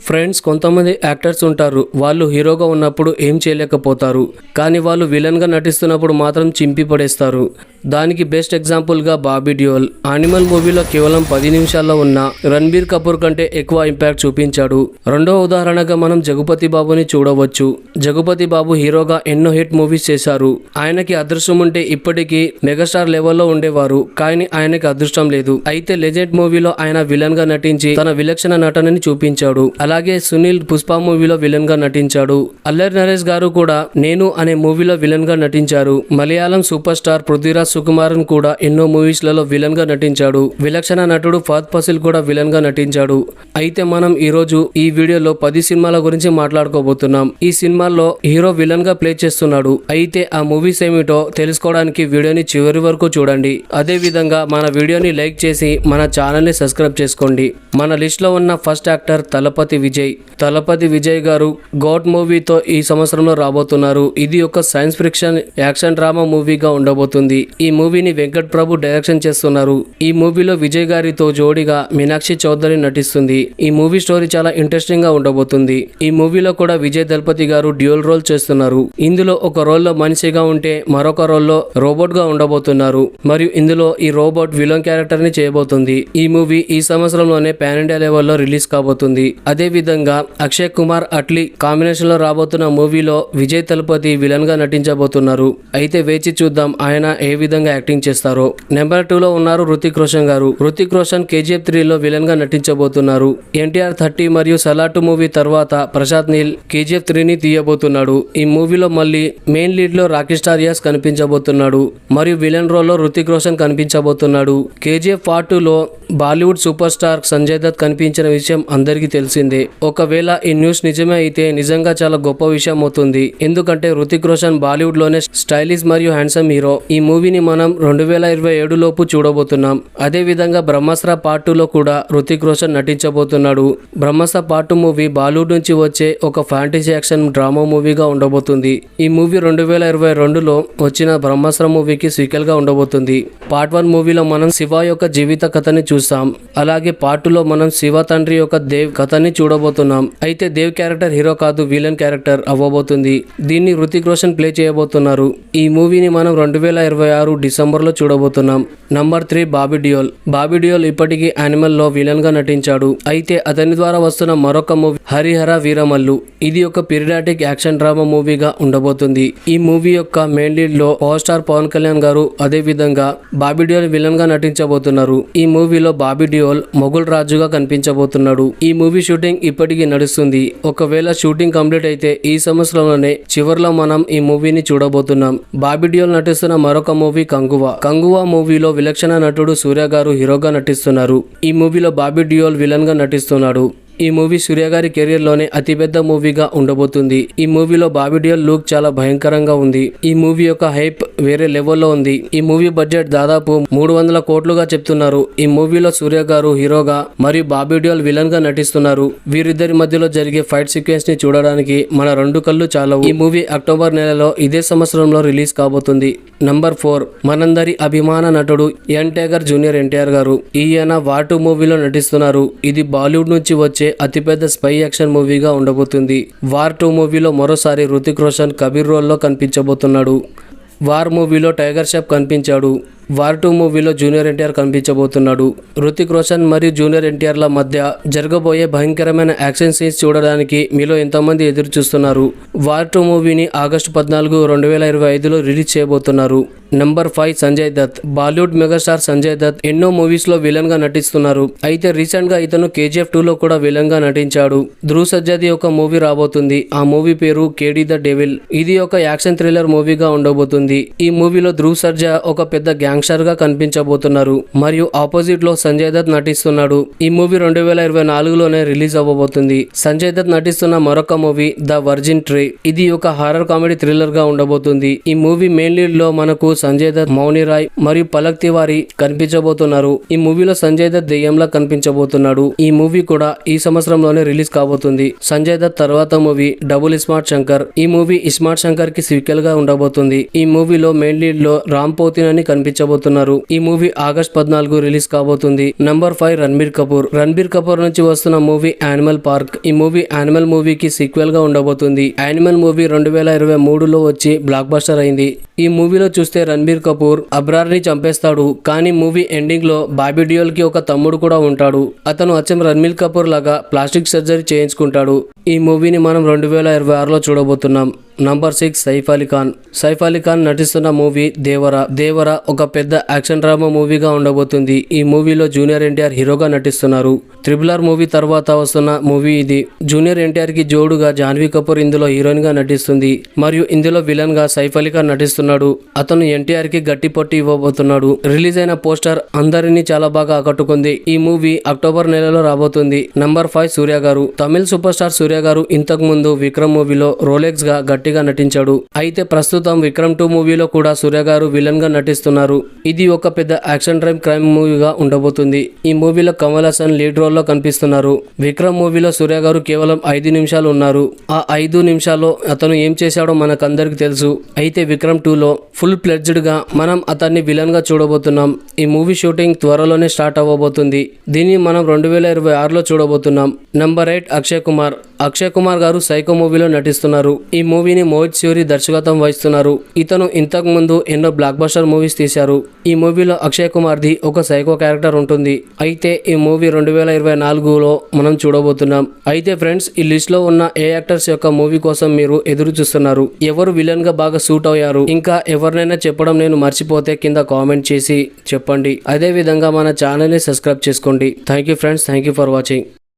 Friends, కొంతమంది actors ఉంటారు, వాళ్ళు హీరోగా ఉన్నప్పుడు ఏం చేయలేకపోతారు, కానీ వాళ్ళు విలన్గా నటిస్తున్నప్పుడు మాత్రం చింపి పడేస్తారు. దానికి బెస్ట్ ఎగ్జాంపుల్గా బాబీ డియోల్. యానిమల్ మూవీలో కేవలం 10 నిమిషాల్లో ఉన్న రణబీర్ కపూర్ కంటే ఎక్కువ ఇంపాక్ట్ చూపించాడు. రెండో ఉదాహరణగా మనం జగపతి బాబుని చూడవచ్చు. జగపతి బాబు హీరోగా ఎన్నో హిట్ మూవీస్ చేశారు. ఆయనకి అదృష్టం ఉంటే ఇప్పటికీ మెగాస్టార్ లెవెల్లో ఉండేవారు, కానీ ఆయనకి అదృష్టం లేదు. అయితే లెజెండ్ మూవీలో ఆయన విలన్ గా నటించి తన విలక్షణ నటనని చూపించాడు. అలాగే సునీల్ పుష్ప మూవీలో విలన్ గా నటించాడు. అల్లరి నరేష్ గారు కూడా నేను అనే మూవీలో విలన్ గా నటించారు. మలయాళం సూపర్ స్టార్ పృథ్వీరాజ్ సుకుమారన్ కూడా ఎన్నో మూవీస్ లలో విలన్ గా నటించాడు. విలక్షణ నటుడు ఫహద్ ఫాసిల్ కూడా విలన్ గా నటించాడు. అయితే మనం ఈ రోజు ఈ వీడియోలో 10 సినిమాల గురించి మాట్లాడుకోబోతున్నాం. ఈ సినిమాల్లో హీరో విలన్ గా ప్లే చేస్తున్నాడు. అయితే ఆ మూవీస్ ఏమిటో తెలుసుకోవడానికి వీడియోని చివరి వరకు చూడండి. అదే విధంగా మన వీడియోని లైక్ చేసి మన ఛానల్ ని సబ్స్క్రైబ్ చేసుకోండి. మన లిస్ట్ లో ఉన్న ఫస్ట్ యాక్టర్ తలపతి విజయ్. తలపతి విజయ్ గారు గోట్ మూవీతో ఈ సంవత్సరంలో రాబోతున్నారు. ఇది ఒక సైన్స్ ఫిక్షన్ యాక్షన్ డ్రామా మూవీగా ఉండబోతుంది. ఈ మూవీని వెంకట్ ప్రభు డైరెక్షన్ చేస్తున్నారు. ఈ మూవీలో విజయ్ గారితో జోడిగా మీనాక్షి చౌదరి నటిస్తుంది. ఈ మూవీ స్టోరీ చాలా ఇంట్రెస్టింగ్ గా ఉండబోతుంది. ఈ మూవీలో కూడా విజయ్ దళపతి గారు డ్యూయల్ రోల్ చేస్తున్నారు. ఇందులో ఒక రోల్లో మనిషిగా ఉంటే మరొక రోల్లో రోబోట్ గా ఉండబోతున్నారు. మరియు ఇందులో ఈ రోబోట్ విలన్ క్యారెక్టర్ ని చేయబోతుంది. ఈ మూవీ ఈ సంవత్సరంలోనే పాన్ ఇండియా లెవెల్లో రిలీజ్ కాబోతుంది. అదే విధంగా అక్షయ్ కుమార్ అట్లీ కాంబినేషన్ లో రాబోతున్న మూవీలో విజయ్ తలపతి విలన్ గా నటించబోతున్నారు. అయితే వేచి చూద్దాం ఆయన ఏ విధంగా యాక్టింగ్ చేస్తారో. నెంబర్ 2 లో ఉన్నారు రుతిక్ రోషన్ గారు. రుతిక్ రోషన్ KGF 3 లో విలన్ గా నటించబోతున్నారు. NTR 30 మరియు సలార్ 2 మూవీ తర్వాత ప్రశాంత్ నీల్ KGF 3 ని తీయబోతున్నాడు. ఈ మూవీలో మళ్ళీ మెయిన్ లీడ్ లో రాకేష్ టారియాస్ కనిపించబోతున్నాడు మరియు విలన్ రోల్ లో రుతిక్ రోషన్ కనిపించబోతున్నాడు. KGF Part 2 లో బాలీవుడ్ సూపర్ స్టార్ సంజయ్ దత్ కనిపించిన విషయం అందరికీ తెలిసిందే. ఒకవేళ ఈ న్యూస్ నిజమే అయితే నిజంగా చాలా గొప్ప విషయం అవుతుంది. ఎందుకంటే రుతిక్ రోషన్ బాలీవుడ్ లోనే స్టైలిష్ మరియు హ్యాండ్సమ్ హీరో. ఈ మూవీని మనం 2027 లోపు చూడబోతున్నాం. అదే విధంగా బ్రహ్మాస్త్ర Part 2 లో కూడా రుతిక్ రోషన్ నటించబోతున్నాడు. బ్రహ్మాస్త్ర Part 2 మూవీ బాలీవుడ్ నుంచి వచ్చే ఒక ఫ్యాంటసీ యాక్షన్ డ్రామా మూవీగా ఉండబోతుంది. ఈ మూవీ 2022లో వచ్చిన బ్రహ్మాస్త్ర మూవీకి సీక్వెల్ గా ఉండబోతుంది. Part 1 మూవీలో మనం శివ యొక్క జీవిత కథని చూసాం. అలాగే Part 2 లో మనం శివ తండ్రి యొక్క దేవ్ కథని చూడబోతున్నాం. అయితే దేవ్ క్యారెక్టర్ హీరో కాదు, విలన్ క్యారెక్టర్ అవ్వబోతుంది. దీన్ని రుతిక్ రోషన్ ప్లే చేయబోతున్నారు. ఈ మూవీని మనం 2026 డిసెంబర్లో చూడబోతున్నాం. నంబర్ 3 బాబీ డియోల్. బాబీ డియోల్ ఇప్పటికీ యానిమల్ లో విలన్ గా నటించాడు. అయితే అతని ద్వారా వస్తున్న మరొక మూవీ హరిహర వీరమల్లు. ఇది ఒక పీరియాడిక్ యాక్షన్ డ్రామా మూవీగా ఉండబోతుంది. ఈ మూవీ యొక్క మెయిన్ లీడ్ లో పవర్ స్టార్ పవన్ కళ్యాణ్ గారు అదే విధంగా బాబీ డియోల్ విలన్ గా నటించబోతున్నారు. ఈ మూవీలో బాబీ డియోల్ మొగుల్ రాజుగా కనిపించబోతున్నాడు. ఈ మూవీ షూటింగ్ ఇప్పటికీ నడుస్తుంది. ఒకవేళ షూటింగ్ కంప్లీట్ అయితే ఈ సంవత్సరంలోనే చివరిలో మనం ఈ మూవీని చూడబోతున్నాం. బాబీ డియోల్ నటిస్తున్న మరొక మూవీ కంగువా. కంగువా మూవీలో విలక్షణ నటుడు సూర్య గారు హీరోగా నటిస్తున్నారు. ఈ మూవీలో బాబీ డియోల్ విలన్ గా నటిస్తున్నాడు. ఈ మూవీ సూర్య గారి కెరీర్ లోనే అతిపెద్ద మూవీగా ఉండబోతుంది. ఈ మూవీలో బాబీ డియోల్ లుక్ చాలా భయంకరంగా ఉంది. ఈ మూవీ యొక్క హైప్ వేరే లెవెల్లో ఉంది. ఈ మూవీ బడ్జెట్ దాదాపు 300 కోట్లుగా చెప్తున్నారు. ఈ మూవీలో సూర్య గారు హీరోగా మరియు బాబీ డియోల్ విలన్ గా నటిస్తున్నారు. వీరిద్దరి మధ్యలో జరిగే ఫైట్ సీక్వెన్స్ ని చూడడానికి మన 2 కళ్ళు చాలవు. ఈ మూవీ అక్టోబర్ నెలలో ఇదే సంవత్సరంలో రిలీజ్ కాబోతుంది. నంబర్ 4 మనందరి అభిమాన నటుడు యంగ్ టైగర్ జూనియర్ ఎన్టీఆర్ గారు. ఈయన వార్ 2 మూవీలో నటిస్తున్నారు. ఇది బాలీవుడ్ నుంచి వచ్చే అతిపెద్ద స్పై యాక్షన్ మూవీగా ఉండబోతుంది. వార్ 2 మూవీలో మరోసారి రుతిక్ రోషన్ కబీర్ రోల్లో కనిపించబోతున్నాడు. వార్ మూవీలో టైగర్ షెఫ్ కనిపించాడు. వార్ 2 మూవీలో జూనియర్ ఎన్టీఆర్ కనిపించబోతున్నాడు. రుతిక్ రోషన్ మరియు జూనియర్ ఎన్టీఆర్ల మధ్య జరగబోయే భయంకరమైన యాక్షన్ సీన్స్ చూడడానికి మీలో ఎంతమంది ఎదురు చూస్తున్నారు? వార్ 2 మూవీని ఆగస్టు 14, 2025లో రిలీజ్ చేయబోతున్నారు. నంబర్ 5 సంజయ్ దత్. బాలీవుడ్ మెగాస్టార్ సంజయ్ దత్ ఎన్నో మూవీస్ లో విలన్ గా నటిస్తున్నారు. అయితే రీసెంట్ గా ఇతను KGF 2 లో కూడా విలన్ గా నటించాడు. ధ్రువ్ సర్జాది ఒక మూవీ రాబోతుంది. ఆ మూవీ పేరు కేడీ ద డెవిల్. ఇది ఒక యాక్షన్ థ్రిల్లర్ మూవీగా ఉండబోతుంది. ఈ మూవీలో ధ్రువ్ సర్జా ఒక పెద్ద గ్యాంగ్స్టర్ గా కనిపించబోతున్నారు మరియు ఆపోజిట్ లో సంజయ్ దత్ నటిస్తున్నాడు. ఈ మూవీ 2024లోనే రిలీజ్ అవ్వబోతుంది. సంజయ్ దత్ నటిస్తున్న మరొక మూవీ ద వర్జిన్ ట్రీ. ఇది ఒక హారర్ కామెడీ థ్రిల్లర్ గా ఉండబోతుంది. ఈ మూవీ మెయిన్ లీడ్ లో మనకు సంజయ్ దత్, మౌని రాయ్ మరియు పలక్ తివారీ కనిపించబోతున్నారు. ఈ మూవీలో సంజయ్ దత్ దెయ్యంలా కనిపించబోతున్నాడు. ఈ మూవీ కూడా ఈ సంవత్సరంలోనే రిలీజ్ కాబోతుంది. సంజయ్ దత్ తర్వాత మూవీ డబుల్ స్మార్ట్ శంకర్. ఈ మూవీ ఇస్మార్ట్ శంకర్ కి సీక్వెల్ గా ఉండబోతుంది. ఈ మూవీలో మెయిన్ లీడ్ లో రామ్ పోతినేని కనిపించబోతున్నాడు. మెచ్చబోతున్నారు. ఈ మూవీ ఆగస్ట్ 14 రిలీజ్ కాబోతుంది. నంబర్ 5 రణబీర్ కపూర్. రణబీర్ కపూర్ నుంచి వస్తున్న మూవీ యానిమల్ పార్క్. ఈ మూవీ యానిమల్ మూవీకి సీక్వెల్ గా ఉండబోతుంది. యానిమల్ మూవీ 2023లో వచ్చి బ్లాక్ బస్టర్ అయింది. ఈ మూవీలో చూస్తే రణబీర్ కపూర్ అబ్రార్ ని చంపేస్తాడు. కానీ మూవీ ఎండింగ్ లో బాబీ డియోల్ కి ఒక తమ్ముడు కూడా ఉంటాడు. అతను అచ్చం రణబీర్ కపూర్ లాగా ప్లాస్టిక్ సర్జరీ చేయించుకుంటాడు. ఈ మూవీని మనం 2026లో చూడబోతున్నాం. నంబర్ 6 సైఫ్ అలీ ఖాన్. సైఫ్ అలీ ఖాన్ నటిస్తున్న మూవీ దేవరా ఒక పెద్ద యాక్షన్ డ్రామా మూవీగా ఉండబోతుంది. ఈ మూవీలో జూనియర్ ఎన్టీఆర్ హీరోగా నటిస్తున్నారు. త్రిబుల్ మూవీ తర్వాత వస్తున్న మూవీ ఇది. జూనియర్ ఎన్టీఆర్ కి జోడుగా జాన్వీ కపూర్ ఇందులో హీరోయిన్ గా నటిస్తుంది. మరియు ఇందులో విలన్ గా సైఫ్ అలీ ఖాన్ నటిస్తున్నాడు. అతను ఎన్టీఆర్ కి గట్టి పొట్టి ఇవ్వబోతున్నాడు. రిలీజ్ అయిన పోస్టర్ అందరినీ చాలా బాగా ఆకట్టుకుంది. ఈ మూవీ అక్టోబర్ నెలలో రాబోతుంది. నంబర్ 5 సూర్య గారు. తమిళ సూపర్ స్టార్ సూర్య గారు ఇంతకు ముందు విక్రమ్ మూవీలో రోలెక్స్ గా గట్టిగా నటించాడు. అయితే ప్రస్తుతం విక్రమ్ 2 మూవీలో కూడా సూర్య గారు విలన్ గా నటిస్తున్నారు. ఇది ఒక పెద్ద యాక్షన్ క్రైమ్ మూవీగా ఉండబోతుంది. ఈ మూవీలో కమల్ హాసన్ లీడ్ రోల్ లో కనిపిస్తున్నారు. విక్రమ్ మూవీలో సూర్య గారు కేవలం 5 నిమిషాలు ఉన్నారు. ఆ 5 నిమిషాల్లో అతను ఏం చేశాడో మనకందరికి తెలుసు. అయితే విక్రమ్ 2లో ఫుల్ ప్లెడ్జ్డ్ గా మనం అతన్ని విలన్ గా చూడబోతున్నాం. ఈ మూవీ షూటింగ్ త్వరలోనే స్టార్ట్ అవ్వబోతుంది. దీన్ని మనం 2026లో చూడబోతున్నాం. నంబర్ 8 అక్షయ్ కుమార్ గారు సైకో మూవీలో నటిస్తున్నారు. ఈ మూవీని మోహిత్ సూరి దర్శకత్వం వహిస్తున్నారు. ఇతను ఇంతకు ముందు ఎన్నో బ్లాక్ బస్టర్ మూవీస్ తీశారు. ఈ మూవీలో అక్షయ్ కుమార్ ది ఒక సైకో క్యారెక్టర్ ఉంటుంది. అయితే ఈ మూవీ 2024లో మనం చూడబోతున్నాం. అయితే ఫ్రెండ్స్, ఈ లిస్ట్ లో ఉన్న ఏ యాక్టర్స్ యొక్క మూవీ కోసం మీరు ఎదురు చూస్తున్నారు? ఎవరు విలన్ గా బాగా సూట్ అయ్యారు? ఇంకా ఎవరినైనా చెప్పడం నేను మర్చిపోతే కింద కామెంట్ చేసి చెప్పండి. అదే విధంగా మన ఛానల్ ని సబ్స్క్రైబ్ చేసుకోండి. Thank you friends. Thank you for watching.